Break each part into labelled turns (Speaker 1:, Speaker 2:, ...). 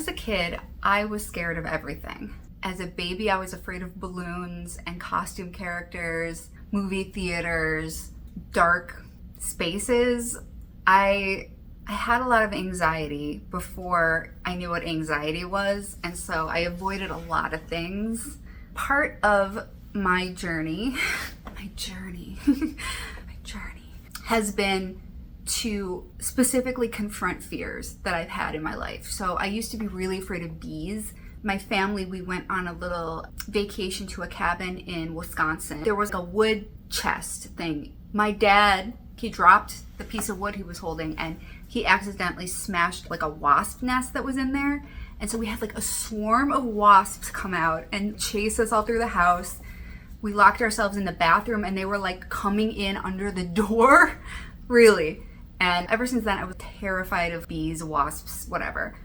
Speaker 1: was a kid, I was scared of everything. As a baby, I was afraid of balloons and costume characters, movie theaters, dark spaces. I had a lot of anxiety before I knew what anxiety was, and so I avoided a lot of things. Part of my journey, my journey has been to specifically confront fears that I've had in my life. So I used to be really afraid of bees. My family, we went on a little vacation to a cabin in Wisconsin. There was a wood chest thing. My dad, he dropped the piece of wood he was holding and he accidentally smashed like a wasp nest that was in there. And so we had like a swarm of wasps come out and chase us all through the house. We locked ourselves in the bathroom and they were like coming in under the door, really. And ever since then, I was terrified of bees, wasps, whatever.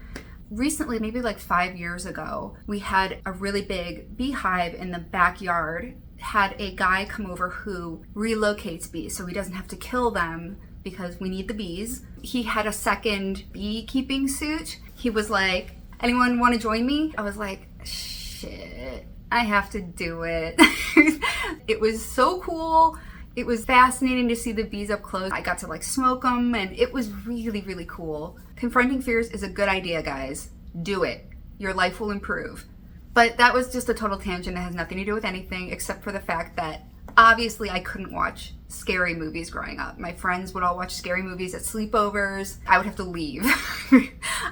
Speaker 1: Recently, maybe like 5 years ago, we had a really big beehive in the backyard. Had a guy come over who relocates bees so he doesn't have to kill them because we need the bees. He had a second beekeeping suit. He was like, anyone want to join me? I was like, shit, I have to do it. It was so cool. It was fascinating to see the bees up close. I got to like smoke them and it was really, really cool. Confronting fears is a good idea, guys. Do it. Your life will improve. But that was just a total tangent that has nothing to do with anything except for the fact that obviously I couldn't watch scary movies growing up. My friends would all watch scary movies at sleepovers. I would have to leave.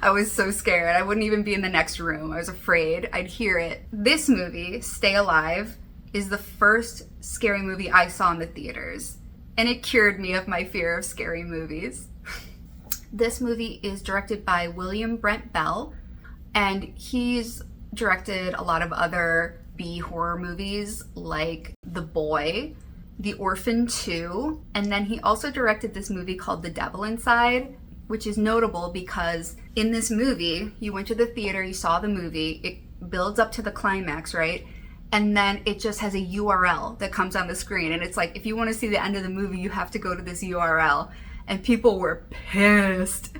Speaker 1: I was so scared. I wouldn't even be in the next room. I was afraid. I'd hear it. This movie, Stay Alive, is the first scary movie I saw in the theaters, and it cured me of my fear of scary movies. This movie is directed by William Brent Bell, and he's directed a lot of other B horror movies like The Boy, The Orphan 2, and then he also directed this movie called The Devil Inside, which is notable because in this movie, you went to the theater, you saw the movie, it builds up to the climax, right? And then it just has a URL that comes on the screen. And it's like, if you want to see the end of the movie, you have to go to this URL. And people were pissed.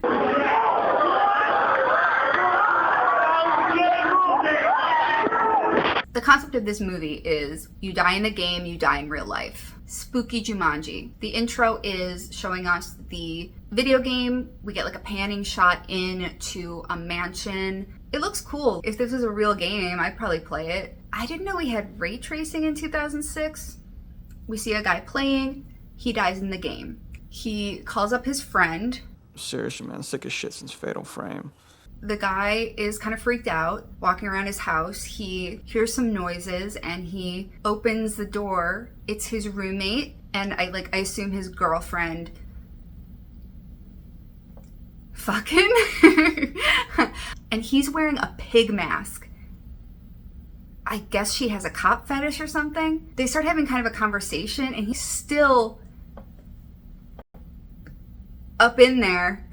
Speaker 1: The concept of this movie is you die in the game, you die in real life. Spooky Jumanji. The intro is showing us the video game. We get like a panning shot into a mansion. It looks cool. If this was a real game, I'd probably play it. I didn't know we had ray tracing in 2006. We see a guy playing. He dies in the game. He calls up his friend.
Speaker 2: Seriously, man, sick as shit since Fatal Frame.
Speaker 1: The guy is kind of freaked out, walking around his house. He hears some noises and he opens the door. It's his roommate and I assume his girlfriend. Fucking. And he's wearing a pig mask. I guess she has a cop fetish or something. They start having kind of a conversation and he's still up in there.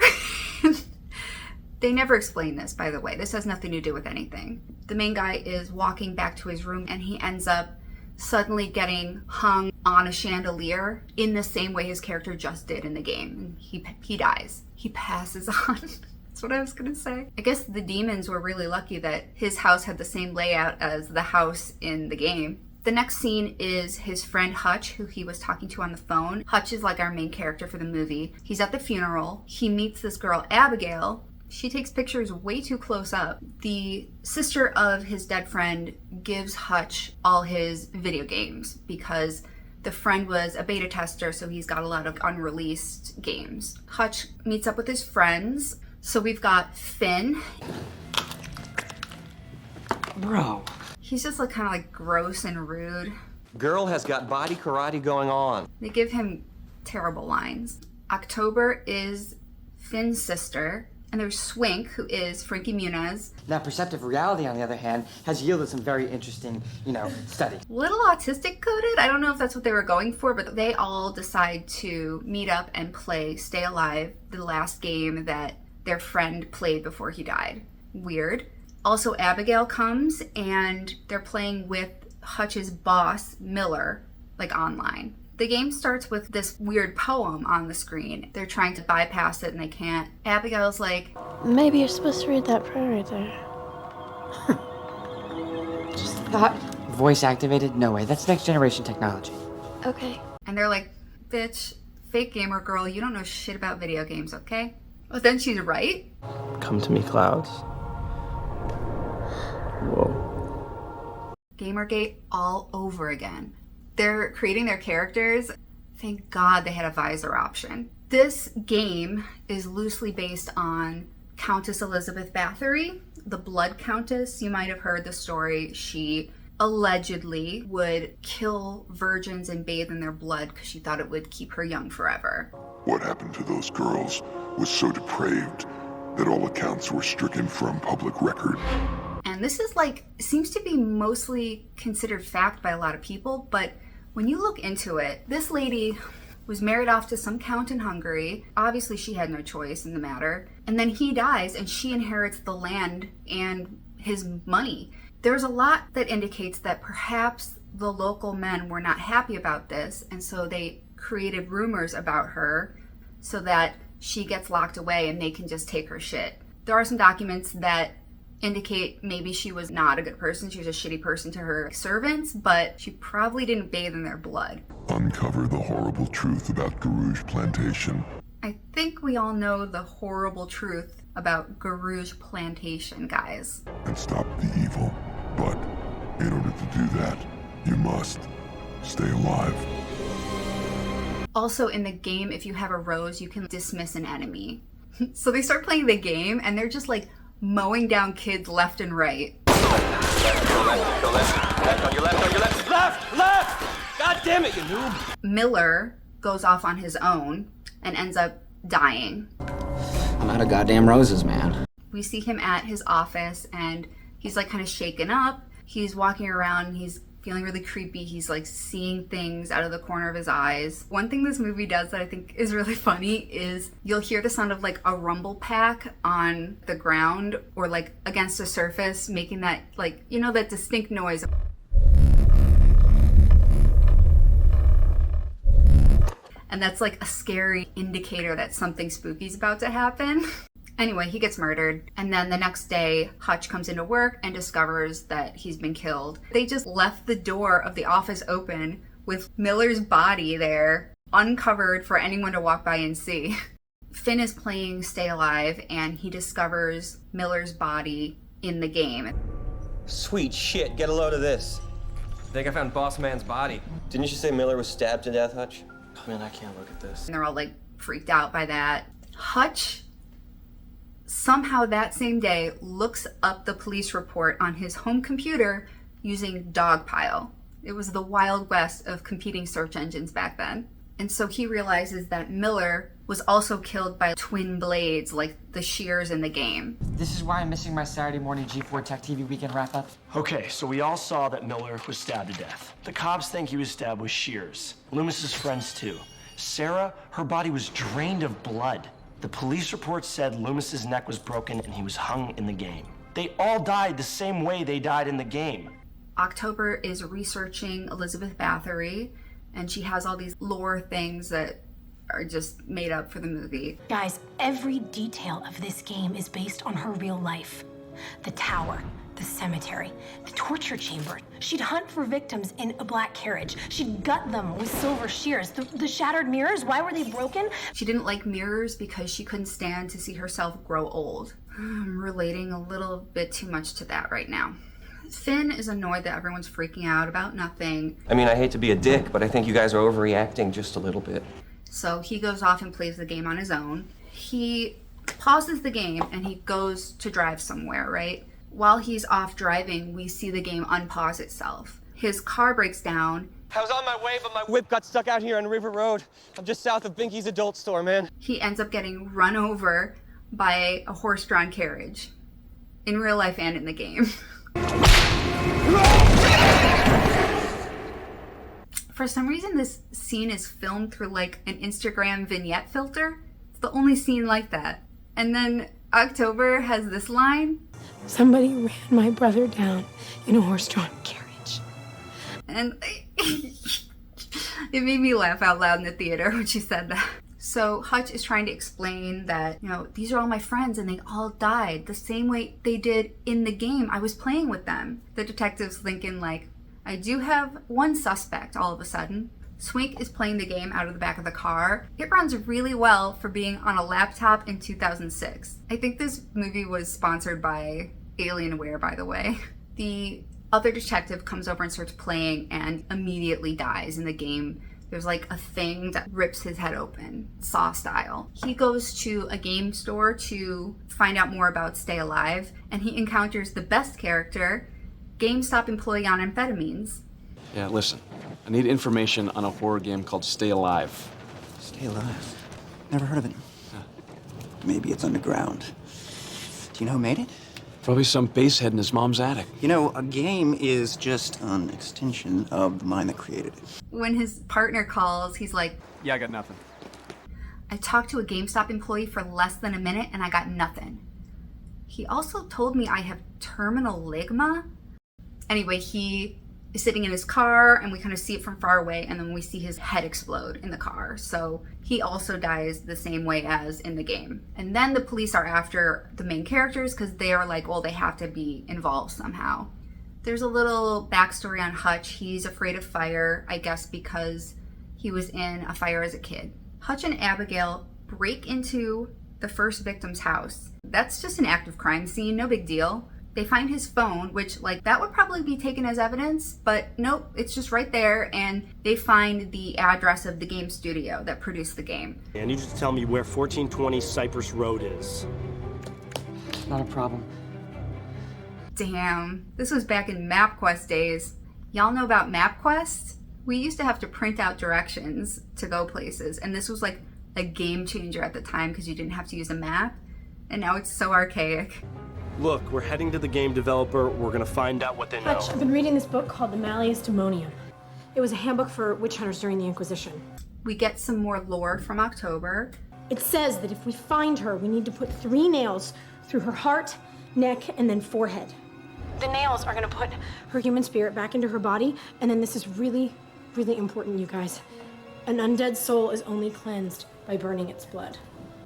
Speaker 1: They never explain this, by the way. This has nothing to do with anything. The main guy is walking back to his room and he ends up suddenly getting hung on a chandelier in the same way his character just did in the game. And he dies. He passes on. That's what I was gonna say. I guess the demons were really lucky that his house had the same layout as the house in the game. The next scene is his friend Hutch, who he was talking to on the phone. Hutch is like our main character for the movie. He's at the funeral. He meets this girl, Abigail. She takes pictures way too close up. The sister of his dead friend gives Hutch all his video games because the friend was a beta tester, so he's got a lot of unreleased games. Hutch meets up with his friends. So we've got Finn.
Speaker 3: Bro.
Speaker 1: He's just like kind of like gross and rude.
Speaker 4: Girl has got body karate going on.
Speaker 1: They give him terrible lines. October is Finn's sister. And there's Swink, who is Frankie Muniz.
Speaker 3: Now, perceptive reality, on the other hand, has yielded some very interesting, studies.
Speaker 1: Little autistic coded. I don't know if that's what they were going for, but they all decide to meet up and play Stay Alive, the last game that their friend played before he died. Weird. Also, Abigail comes, and they're playing with Hutch's boss, Miller, like online. The game starts with this weird poem on the screen. They're trying to bypass it and they can't. Abigail's like,
Speaker 5: maybe you're supposed to read that prayer right there.
Speaker 3: Just thought. Voice activated? No way. That's next generation technology.
Speaker 5: Okay.
Speaker 1: And they're like, bitch, fake gamer girl, you don't know shit about video games, okay? But then she's right.
Speaker 2: Come to me, clouds. Whoa.
Speaker 1: Gamergate all over again. They're creating their characters. Thank God they had a visor option. This game is loosely based on Countess Elizabeth Bathory, the Blood Countess. You might have heard the story. She allegedly would kill virgins and bathe in their blood because she thought it would keep her young forever.
Speaker 6: What happened to those girls was so depraved that all accounts were stricken from public record.
Speaker 1: And this is seems to be mostly considered fact by a lot of people, but when you look into it, this lady was married off to some count in Hungary. Obviously she had no choice in the matter. And then he dies and she inherits the land and his money. There's a lot that indicates that perhaps the local men were not happy about this, and so they created rumors about her so that she gets locked away and they can just take her shit. There are some documents that indicate maybe she was not a good person. She was a shitty person to her servants, but she probably didn't bathe in their blood.
Speaker 6: Uncover the horrible truth about Garouge Plantation.
Speaker 1: I think we all know the horrible truth about Garouge Plantation, guys.
Speaker 6: And stop the evil. But in order to do that, you must stay alive.
Speaker 1: Also in the game, if you have a rose, you can dismiss an enemy. So they start playing the game and they're just mowing down kids left and right.
Speaker 4: Left! God damn it, you noob!
Speaker 1: Miller goes off on his own and ends up dying.
Speaker 7: I'm out of goddamn roses, man.
Speaker 1: We see him at his office and he's kind of shaken up. He's walking around, he's feeling really creepy. He's seeing things out of the corner of his eyes. One thing this movie does that I think is really funny is you'll hear the sound of a rumble pack on the ground or against a surface, making that that distinct noise. And that's a scary indicator that something spooky's about to happen. Anyway, he gets murdered, and then the next day, Hutch comes into work and discovers that he's been killed. They just left the door of the office open with Miller's body there, uncovered for anyone to walk by and see. Finn is playing Stay Alive, and he discovers Miller's body in the game.
Speaker 4: Sweet shit, get a load of this.
Speaker 8: I think I found Boss Man's body.
Speaker 4: Didn't you just say Miller was stabbed to death, Hutch?
Speaker 8: Man, I can't look at this.
Speaker 1: And they're all freaked out by that. Hutch somehow that same day looks up the police report on his home computer using Dogpile. It was the Wild West of competing search engines back then. And so he realizes that Miller was also killed by twin blades like the shears in the game.
Speaker 3: This is why I'm missing my Saturday morning G4 Tech TV weekend wrap-up.
Speaker 9: Okay, so we all saw that Miller was stabbed to death. The cops think he was stabbed with shears. Loomis's friends too. Sarah, her body was drained of blood. The police report said Loomis's neck was broken and he was hung in the game. They all died the same way they died in the game.
Speaker 1: October is researching Elizabeth Bathory, and she has all these lore things that are just made up for the movie.
Speaker 5: Guys, every detail of this game is based on her real life. The tower, the cemetery, the torture chamber. She'd hunt for victims in a black carriage. She'd gut them with silver shears. The shattered mirrors, why were they broken?
Speaker 1: She didn't like mirrors because she couldn't stand to see herself grow old. I'm relating a little bit too much to that right now. Finn is annoyed that everyone's freaking out about nothing.
Speaker 4: I mean, I hate to be a dick, but I think you guys are overreacting just a little bit.
Speaker 1: So he goes off and plays the game on his own. He pauses the game and he goes to drive somewhere, right? While he's off driving, we see the game unpause itself. His car breaks down.
Speaker 4: I was on my way, but my whip got stuck out here on River Road. I'm just south of Binky's adult store, man.
Speaker 1: He ends up getting run over by a horse-drawn carriage. In real life and in the game. For some reason, this scene is filmed through like an Instagram vignette filter. It's the only scene like that. And then October has this line.
Speaker 5: Somebody ran my brother down in a horse-drawn carriage.
Speaker 1: And it made me laugh out loud in the theater when she said that. So Hutch is trying to explain that, these are all my friends and they all died the same way they did in the game I was playing with them. The detective's thinking like, I do have one suspect all of a sudden. Swink is playing the game out of the back of the car. It runs really well for being on a laptop in 2006. I think this movie was sponsored by Alienware, by the way. The other detective comes over and starts playing and immediately dies in the game. There's like a thing that rips his head open, Saw style. He goes to a game store to find out more about Stay Alive, and he encounters the best character, GameStop employee on amphetamines.
Speaker 10: Yeah, listen. I need information on a horror game called Stay Alive.
Speaker 11: Stay Alive? Never heard of it. Maybe it's underground. Do you know who made it?
Speaker 10: Probably some basehead in his mom's attic.
Speaker 11: A game is just an extension of the mind that created it.
Speaker 1: When his partner calls, he's like,
Speaker 10: Yeah, I got nothing.
Speaker 1: I talked to a GameStop employee for less than a minute and I got nothing. He also told me I have terminal ligma. Anyway, he is sitting in his car and we kind of see it from far away, and then we see his head explode in the car. So he also dies the same way as in the game. And then the police are after the main characters because they are like, well, they have to be involved somehow. There's a little backstory on Hutch. He's afraid of fire, I guess because he was in a fire as a kid. Hutch and Abigail break into the first victim's house. That's just an active crime scene, no big deal. They find his phone, which that would probably be taken as evidence, but nope, it's just right there, and they find the address of the game studio that produced the game.
Speaker 9: I need you to tell me where 1420 Cypress Road is.
Speaker 3: Not a problem.
Speaker 1: Damn, this was back in MapQuest days. Y'all know about MapQuest? We used to have to print out directions to go places, and this was like a game changer at the time because you didn't have to use a map, and now it's so archaic.
Speaker 9: Look, we're heading to the game developer. We're gonna find out what they know.
Speaker 5: Hutch, I've been reading this book called The Malleus Demonium. It was a handbook for witch hunters during the Inquisition.
Speaker 1: We get some more lore from October.
Speaker 5: It says that if we find her, we need to put 3 nails through her heart, neck, and then forehead. The nails are gonna put her human spirit back into her body, and then this is really, really important, you guys. An undead soul is only cleansed by burning its blood.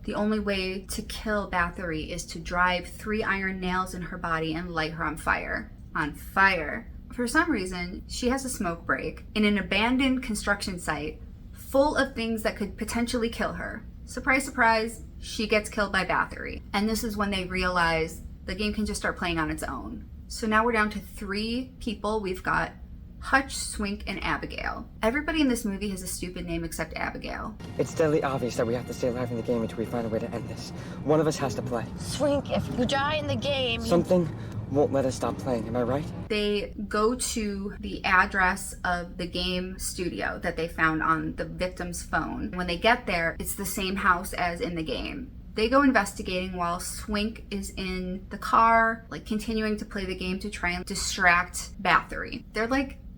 Speaker 1: The only way to kill Bathory is to drive 3 iron nails in her body and light her on fire. On fire. For some reason, she has a smoke break in an abandoned construction site full of things that could potentially kill her. Surprise, surprise, she gets killed by Bathory. And this is when they realize the game can just start playing on its own. So now we're down to 3 people. We've got Hutch, Swink, and Abigail. Everybody in this movie has a stupid name except Abigail.
Speaker 3: It's deadly obvious that we have to stay alive in the game until we find a way to end this. One of us has to play.
Speaker 12: Swink, if you die in the game...
Speaker 3: Something won't let us stop playing, am I right?
Speaker 1: They go to the address of the game studio that they found on the victim's phone. When they get there, it's the same house as in the game. They go investigating while Swink is in the car, continuing to play the game to try and distract Bathory. They're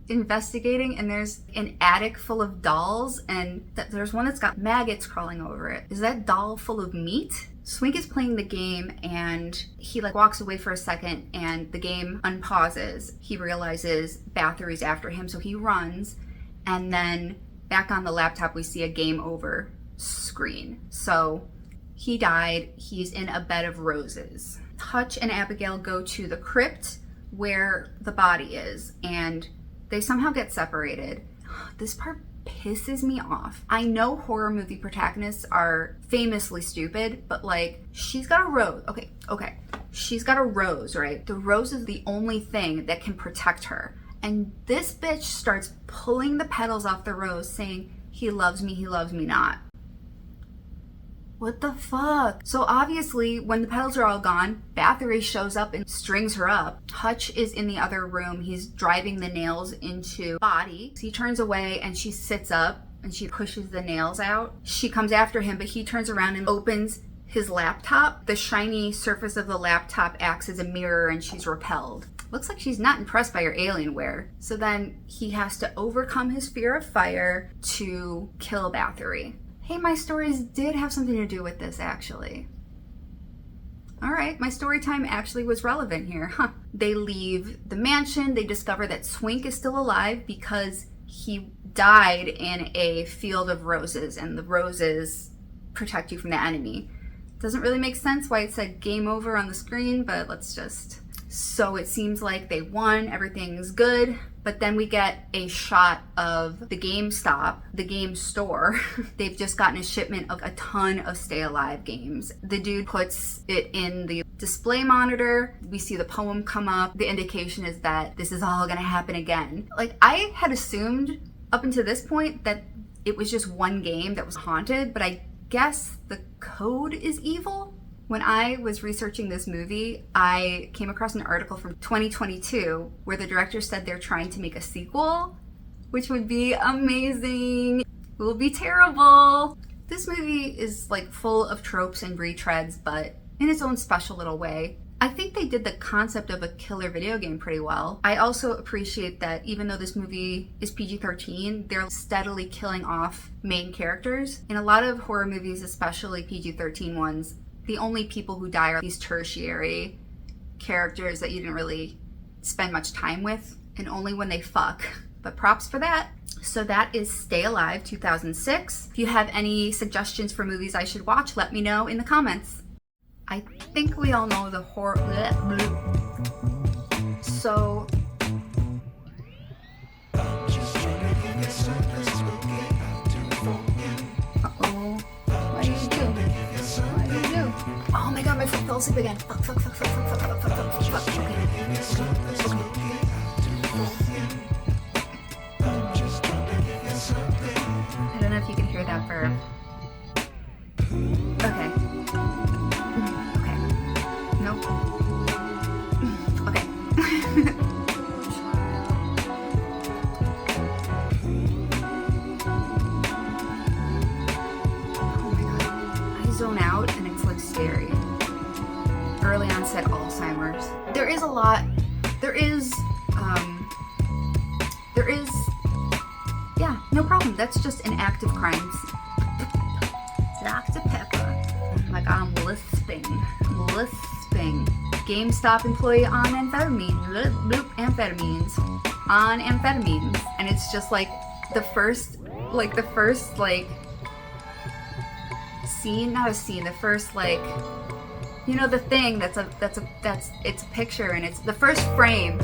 Speaker 1: investigating, and there's an attic full of dolls, and there's one that's got maggots crawling over it. Is that doll full of meat? Swink is playing the game, and he walks away for a second, and the game unpauses. He realizes Bathory's after him, so he runs, and then back on the laptop we see a game over screen. So he died. He's in a bed of roses. Hutch and Abigail go to the crypt where the body is, and they somehow get separated. This part pisses me off. I know horror movie protagonists are famously stupid, but she's got a rose. Okay. She's got a rose, right? The rose is the only thing that can protect her. And this bitch starts pulling the petals off the rose saying, he loves me not. What the fuck? So obviously, when the petals are all gone, Bathory shows up and strings her up. Hutch is in the other room. He's driving the nails into body. He turns away and she sits up and she pushes the nails out. She comes after him, but he turns around and opens his laptop. The shiny surface of the laptop acts as a mirror and she's repelled. Looks like she's not impressed by her Alienware. So then he has to overcome his fear of fire to kill Bathory. Hey, my stories did have something to do with this, actually. Alright, my story time actually was relevant here. They leave the mansion. They discover that Swink is still alive because he died in a field of roses, and the roses protect you from the enemy. Doesn't really make sense why it said game over on the screen, but let's just... So it seems like they won, everything's good, but then we get a shot of the GameStop, the game store. They've just gotten a shipment of a ton of Stay Alive games. The dude puts it in the display monitor. We see the poem come up. The indication is that this is all gonna happen again. Like, I had assumed up until this point that it was just one game that was haunted, but I guess the code is evil. When I was researching this movie, I came across an article from 2022 where the director said they're trying to make a sequel, which would be amazing. It will be terrible. This movie is like full of tropes and retreads, but in its own special little way. I think they did the concept of a killer video game pretty well. I also appreciate that even though this movie is PG-13, they're steadily killing off main characters. In a lot of horror movies, especially PG-13 ones, the only people who die are these tertiary characters that you didn't really spend much time with, and only when they fuck. But props for that. So that is Stay Alive 2006. If you have any suggestions for movies I should watch, let me know in the comments. I think we all know the horror... So... Uh-oh. What did you do? What did you do? Oh my god, my foot fell asleep again. Fuck. Okay. I don't know if you can hear that burp. Okay. Nope. Okay. Oh my god. I zone out and it's like scary. Early onset Alzheimer's. There is a lot. Yeah, no problem. That's just an act of crimes. Dr. Pepper. Oh my god, I'm lisping. GameStop employee on amphetamines. Amphetamines. On amphetamines. And it's just like the first scene, not a scene, the first like, you know, the thing it's a picture and it's the first frame.